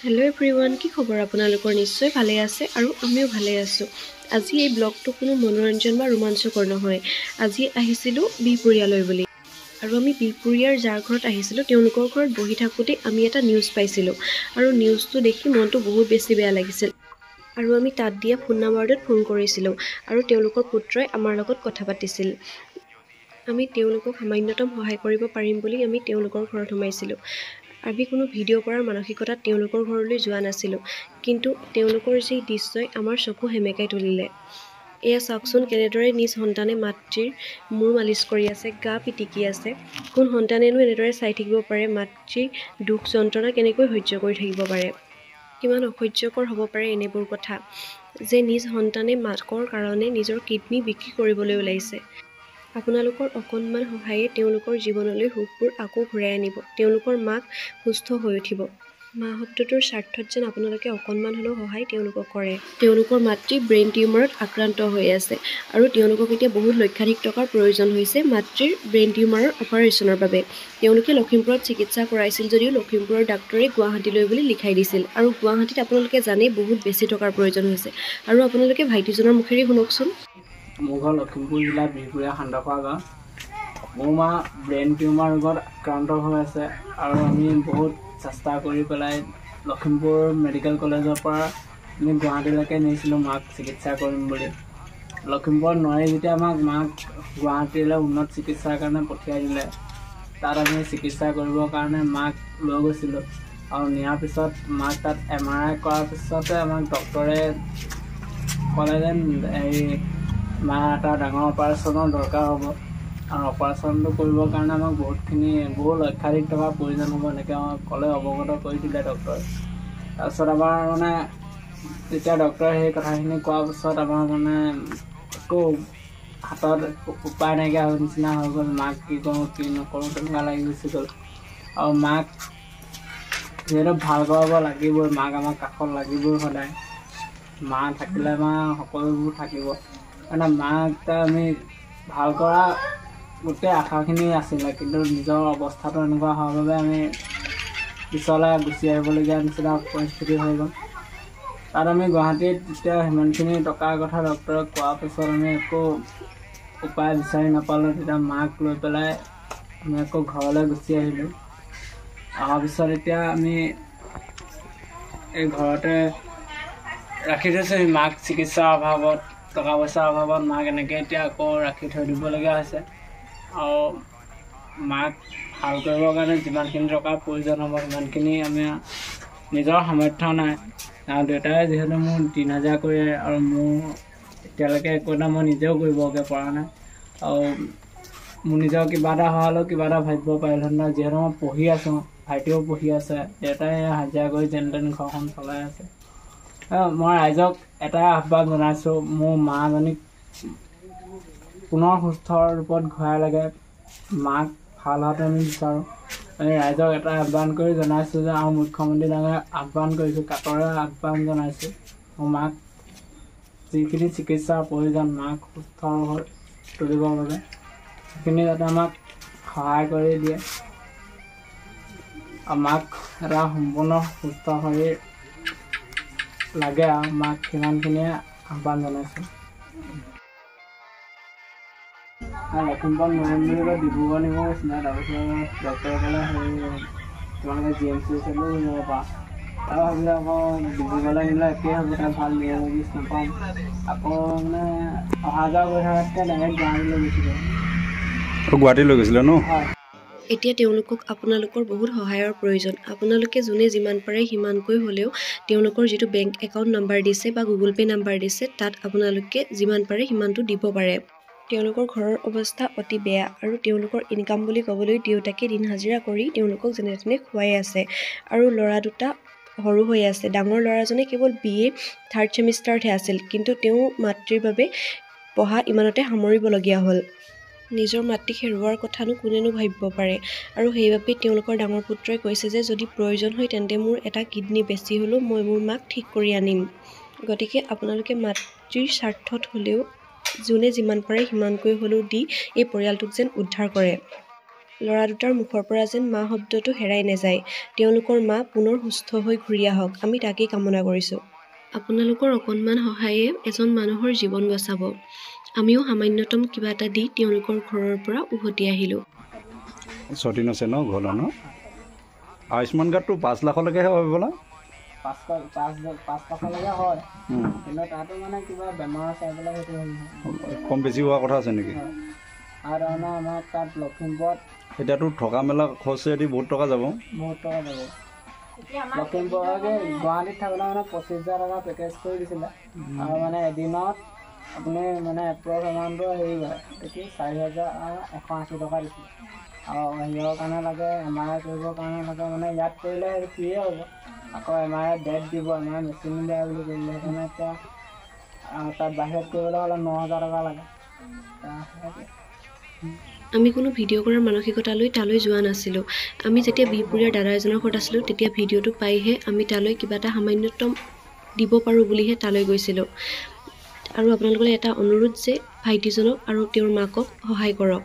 Hello' everyone, কি খবৰ আপোনালোকৰ? নিশ্চয় ভালে আছে আৰু আমিও ভালে আছোঁ। আজি এই ব্লগটো কোনো মনোৰঞ্জন বা ৰোমাঞ্চকৰ নহয়। আজি আহিছিলোঁ বিহপুৰীয়ালৈ বুলি। আৰু আমি বিহপুৰীয়াৰ যাৰ ঘৰত আহিছিলোঁ তেওঁলোকৰ ঘৰত বহি থাকোঁতে আমি এটা নিউজ পাইছিলোঁ আৰু নিউজটো দেখি মনটো বহুত বেছি বেয়া লাগিছিল। আৰু আমি তাত দিয়া ফোন নাম্বাৰটোত ফোন কৰিছিলোঁ আৰু তেওঁলোকৰ পুত্ৰই আমাৰ লগত কথা পাতিছিল। আমি তেওঁলোকক সামান্যতম সহায় কৰিব পাৰিম বুলি আমি তেওঁলোকৰ ঘৰত সোমাইছিলোঁ। আমি কোনো ভিডিঅ' কৰাৰ মানসিকতাত তেওঁলোকৰ ঘৰলৈ যোৱা নাছিলোঁ, কিন্তু তেওঁলোকৰ যি দৃশ্যই আমাৰ চকু সেমেকাই তুলিলে। এয়া চাওকচোন, কেনেদৰে নিজ সন্তানে মাতৃৰ মূৰ মালিচ কৰি আছে, গা পিটিকি আছে। কোন সন্তানেনো এনেদৰে চাই থাকিব পাৰে? মাতৃৰ দুখ যন্ত্ৰণা কেনেকৈ সহ্য কৰি থাকিব পাৰে? কিমান অসহ্যকৰ হ'ব পাৰে এনেবোৰ কথা, যে নিজ সন্তানে মাকৰ কাৰণে নিজৰ কিডনী বিক্ৰী কৰিবলৈ ওলাইছে। আপোনালোকৰ অকণমান সহায়ে তেওঁলোকৰ জীৱনলৈ সুখবোৰ আকৌ ঘূৰাই আনিব। তেওঁলোকৰ মাক সুস্থ হৈ উঠিব। মা শব্দটোৰ স্বাৰ্থত যেন আপোনালোকে অকণমান হ'লেও সহায় তেওঁলোকক কৰে। তেওঁলোকৰ মাতৃ ব্ৰেইন টিউমাৰত আক্ৰান্ত হৈ আছে আৰু তেওঁলোকক এতিয়া বহুত লক্ষাধিক টকাৰ প্ৰয়োজন হৈছে মাতৃৰ ব্ৰেইন টিউমাৰৰ অপাৰেশ্যনৰ বাবে। তেওঁলোকে লখিমপুৰত চিকিৎসা কৰাইছিল যদিও লখিমপুৰৰ ডাক্তৰে গুৱাহাটীলৈ বুলি লিখাই দিছিল। আৰু গুৱাহাটীত আপোনালোকে জানেই বহুত বেছি টকাৰ প্ৰয়োজন হৈছে। আৰু আপোনালোকে ভাইটিজনৰ মুখেৰে শুনকচোন। মোৰ ঘৰ লখিমপুৰ জিলাৰ বিহপুৰীয়া সান্দখোৱা গাঁও। মোৰ মা ব্ৰেইন টিউমাৰ ৰোগত আক্ৰান্ত হৈ আছে আৰু আমি বহুত চেষ্টা কৰি পেলাই লখিমপুৰ মেডিকেল কলেজৰ পৰা আমি গুৱাহাটীলৈকে নিছিলোঁ মাক চিকিৎসা কৰিম বুলি। লখিমপুৰত নোৱাৰি যেতিয়া মাক গুৱাহাটীলৈ উন্নত চিকিৎসাৰ কাৰণে পঠিয়াই দিলে। তাত আমি চিকিৎসা কৰিবৰ কাৰণে মাক লৈ গৈছিলোঁ আৰু নিয়াৰ পিছত মাক তাত MRI কৰাৰ পিছতে আমাক ডক্তৰে ক'লে যেন মা এটা ডাঙৰ অপাৰেশ্যনৰ দৰকাৰ হ'ব আৰু অপাৰেশ্যনটো কৰিবৰ কাৰণে আমাক বহু লক্ষাধিক টকাৰ প্ৰয়োজন হ'ব, এনেকৈ আমাক ক'লে, অৱগত কৰি দিলে ডক্তৰে। তাৰপিছত আমাৰ যেতিয়া ডক্তৰে সেই কথাখিনি কোৱাৰ পিছত আমাৰ একো হাতত উপায় নাইকিয়া হৈ নিচিনা হৈ গ'ল। মাক কি কৰোঁ কি নকৰোঁ তেনেকুৱা লাগি গুচি গ'ল। আৰু মাক যিহেতু ভাল কৰাব লাগিবই, মাক আমাৰ কাষত লাগিবই সদায়। মা থাকিলে আমাৰ সকলোবোৰ থাকিব। মানে মাক আমি ভাল কৰা গোটেই আশাখিনি আছিলে, কিন্তু নিজৰ অৱস্থাটো এনেকুৱা হোৱাৰ বাবে আমি পিছলৈ গুচি আহিবলগীয়া নিচিনা পৰিস্থিতি হৈ গ'ল। তাত আমি গুৱাহাটীত যেতিয়া সিমানখিনি টকাৰ কথা ডক্তৰক কোৱাৰ পিছত আমি একো উপায় বিচাৰি নাপালোঁ। তেতিয়া মাক লৈ পেলাই আমি আকৌ ঘৰলৈ গুচি আহিলোঁ। অহাৰ পিছত এতিয়া আমি এই ঘৰতে ৰাখি থৈছোঁ মাক চিকিৎসাৰ অভাৱত, টকা পইচাৰ অভাৱত মাক এনেকৈ এতিয়া আকৌ ৰাখি থৈ দিবলগীয়া হৈছে। আৰু মাক ভাল কৰিবৰ কাৰণে যিমানখিনি টকাৰ প্ৰয়োজন হ'ব সিমানখিনি আমি নিজৰ সামৰ্থ্য নাই। আৰু দেউতাই যিহেতু মোৰ 3 হাজাৰ কৰি আৰু মোৰ এতিয়ালৈকে একো এটা মই নিজেও কৰিবগৈ পৰা নাই। আৰু মোৰ নিজৰ কিবা এটা হোৱালেও কিবা এটা ভাবিব পাৰিলোঁ নহয়। যিহেতু মই পঢ়ি আছোঁ, ভাইটিও পঢ়ি আছে, দেউতাই হাজিৰা কৰি যেন তেন ঘৰখন চলাই আছে। মই ৰাইজক এটাই আহ্বান জনাইছোঁ, মোৰ মাজনীক পুনৰ সুস্থ ৰূপত ঘূৰাই লাগে। মাক ভাল হোৱাটো আমি বিচাৰোঁ। আমি ৰাইজক এটা আহ্বান কৰি জনাইছোঁ যে, আৰু মুখ্যমন্ত্ৰী ডাঙৰীয়াক আহ্বান কৰিছোঁ, কাতৰে আহ্বান জনাইছোঁ, মোৰ মাক যিখিনি চিকিৎসাৰ প্ৰয়োজন মাক সুস্থ হৈ তুলিবৰ বাবে সেইখিনি যাতে আমাক সহায় কৰি দিয়ে আৰু মাক এটা সম্পূৰ্ণ সুস্থ শৰীৰ লাগে আৰু মাক সিমানখিনিয়ে আহ্বান জনাইছোঁ। লখিমপুৰত নোৱাৰিম বুলি কৈ ডিব্ৰুগড় নিব গৈছিলে। তাৰপিছত ডক্তৰে ক'লে তোমালোকে GMCHলৈ লৈ যাব পাৰা। আৰু ভাবিলে আকৌ ডিব্ৰুগড়লৈ নিলে একেই হ'ব, তাত ভাল নিউৰলজিষ্ট নাপাম। আকৌ অহা যোৱা কৰি থকাতকৈ ডাইৰেক্ট গুৱাহাটীলৈ গৈছিলোঁ। গুৱাহাটী লৈ গৈছিলে ন? হয়। এতিয়া তেওঁলোকক আপোনালোকৰ বহুত সহায়ৰ প্ৰয়োজন। আপোনালোকে যোনে যিমান পাৰে সিমানকৈ হ'লেও তেওঁলোকৰ যিটো বেংক একাউণ্ট নাম্বাৰ দিছে বা গুগল পে' নাম্বাৰ দিছে, তাত আপোনালোকে যিমান পাৰে সিমানটো দিব পাৰে। তেওঁলোকৰ ঘৰৰ অৱস্থা অতি বেয়া আৰু তেওঁলোকৰ ইনকাম বুলি ক'বলৈ দেউতাকে দিন হাজিৰা কৰি তেওঁলোকক যেনে তেনে খুৱাই আছে। আৰু ল'ৰা দুটা সৰু হৈ আছে। ডাঙৰ ল'ৰাজনে কেৱল BA 3rd ছেমিষ্টাৰতহে আছিল, কিন্তু তেওঁ মাতৃৰ বাবে পঢ়া ইমানতে সামৰিবলগীয়া হ'ল। নিজৰ মাতৃক হেৰুৱাৰ কথানো কোনেনো ভাবিব পাৰে। আৰু সেইবাবে তেওঁলোকৰ ডাঙৰ পুত্ৰই কৈছে যে যদি প্ৰয়োজন হয় তেন্তে মোৰ এটা কিডনী বেছি হ'লেও মই মোৰ মাক ঠিক কৰি আনিম। গতিকে আপোনালোকে মাতৃৰ স্বাৰ্থত হ'লেও যোনে যিমান পাৰে সিমানকৈ হ'লেও দি এই পৰিয়ালটোক যেন উদ্ধাৰ কৰে। ল'ৰা দুটাৰ মুখৰ পৰা যেন মা শব্দটো হেৰাই নাযায়। তেওঁলোকৰ মা পুনৰ সুস্থ হৈ ঘূৰি আহক, আমি তাকেই কামনা কৰিছোঁ। আপোনালোকৰ অকণমান সহায়ে এজন মানুহৰ জীৱন বচাব। আমিও সামান্যতম কিবা এটা দি তেওঁলোকৰ ঘৰৰ পৰা উভতি আহিলোঁ। 6 দিন আছে ন ঘৰলৈ ন? আয়ুষ্মান কাৰ্ডটো 5 লাখলৈকেহে হয় বোলা? 5 লাখলৈকে হয়, কিন্তু তাতো মানে কিবা বেমাৰ চাই পেলাই সেইটো হেৰি হয়। কম বেছি হোৱা কথা আছে নেকি? আৰু তাৰমানে আমাৰ তাত লখিমপুৰত এতিয়াতো থকা মেলা খৰচেদি বহুত টকা যাব। বহুত টকা যাব। লখিমপুৰকে গুৱাহাটীত থাকোঁতে মানে 25,000 টকা পেকেজ কৰি দিছিলে, আৰু মানে এদিনত আপুনি মানে এপ্ৰক্স এমাউণ্টটো হেৰি হয়, এইটো 4,180 টকা দিছিলে। আৰু হেৰিয়ৰ কাৰণে লাগে, MRI কৰিবৰ কাৰণে লাগে, মানে ইয়াত কৰিলে সেইটো ফ্ৰীয়ে হ'ব। আকৌ MRI ডেট দিব, MRI মেচিন বেয়া বুলি কৰিলে, সেইকাৰণে এতিয়া তাত বাহিৰত কৰিবলৈ হ'লে 9,000 টকা লাগে। আমি কোনো ভিডিঅ' কৰাৰ মানসিকতালৈ তালৈ যোৱা নাছিলোঁ। আমি যেতিয়া বিহপুৰীয়াৰ দাদা এজনৰ ঘৰত আছিলোঁ, তেতিয়া ভিডিঅ'টো পাইহে আমি তালৈ কিবা এটা সামান্যতম দিব পাৰোঁ বুলিহে তালৈ গৈছিলোঁ। আৰু আপোনালোকলৈ এটা অনুৰোধ যে ভাইটিজনক আৰু তেওঁৰ মাকক সহায় কৰক।